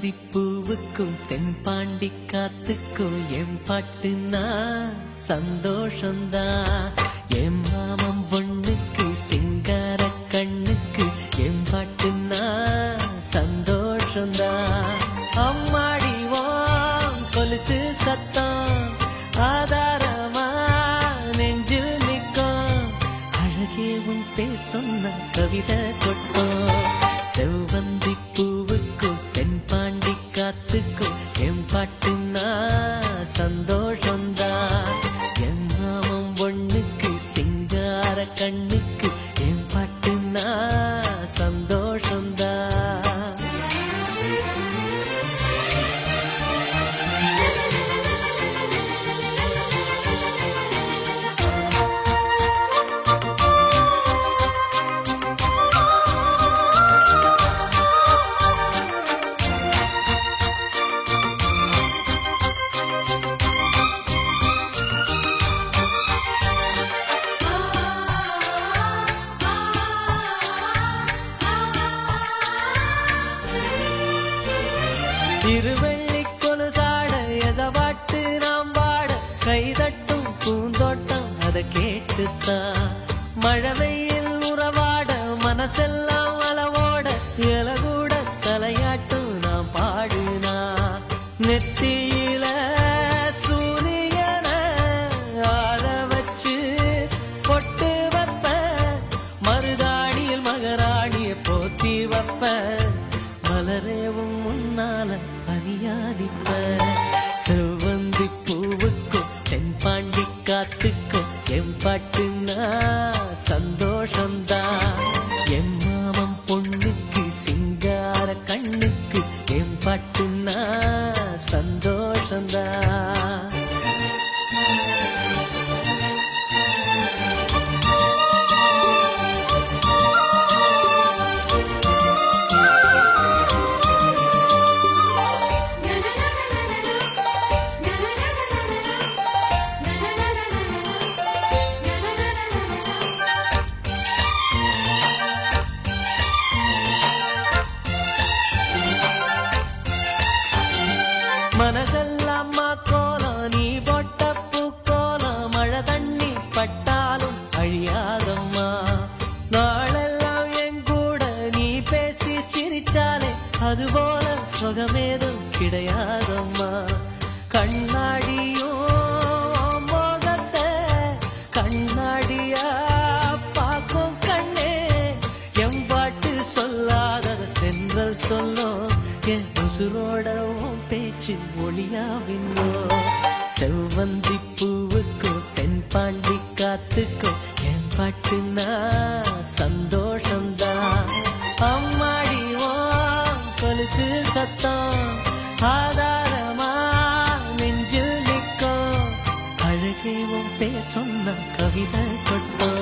செவ்வந்தி பூவுக்கும் தென்பாண்டி காத்துக்கும் என் பாட்டுனா சந்தோஷந்தான். என் மாமன் பொண்ணுக்கு சிங்கார கண்ணுக்கு என் பாட்டுனா சந்தோஷந்தான். அம்மாடி வாம் கொலுசு சத்தம் ஆதாரமா நெஞ்சில் நிற்கும். அழகே உன் பேர் சொன்ன கவிதை கொட்டும். செவ்வந்தி பூவுக்கும் தென்பாண்டி காத்துக்கும் என் பாட்டுனா சந்தோஷந்தான். என் மாமன் பொண்ணுக்கு சிங்கார கண்ணுக்கு என் பாட்டுனா சந்தோஷந்தான். இருவள்ளி கொலுசாட எசவாட்டு நாம் வாட கைதட்டும் பூந்தோட்டம் அதை கேட்டுத்தான். மழவையில் உறவாட மனசெல்லாம் அளவோட இலகூட தலையாட்டும் நாம் பாடுனா. நெத்தியில சூரியன ஆட வச்சு பொட்டு வைப்ப, மருதாணியில் மகராணிய போத்தி வைப்ப, மலரேவும் முன்னால பனியாடிப்ப. செவ்வந்தி பூவுக்கும் தென்பாண்டி காத்துக்கும் என் பாட்டுனா சந்தோஷந்தான். என் மாமன் பொண்ணுக்கு சிங்கார கண்ணுக்கு என் பாட்டுனா சந்தோஷந்தான். மனசெல்லாமா கோலம் நீ போட்ட பூக்கோலம், மழை தண்ணி பட்டாலும் அழியாதம்மா. நாளெல்லாம் என் கூட நீ பேசி சிரிச்சாலே அதுபோல சுகமேதும் கிடையாதம்மா. கண்ணாடியும் மோகத்தை கண்ணாடியா பார்க்கும் கண்ணே, என் பாட்டு சொல்லாத தென்றல் சொல்லும். என் உசுரோட பேச்சு ஒளியாவின்னோ. செவ்வந்தி பூவுக்கும் தென்பாண்டி காத்துக்கும் என் பாட்டுனா சந்தோஷந்தான். அம்மாடிவோ கொலுசு சத்தம் ஆதாரமா நெஞ்சில் நிற்கும். அழகே உன் பேர் சொன்ன கவிதை கொட்டும்.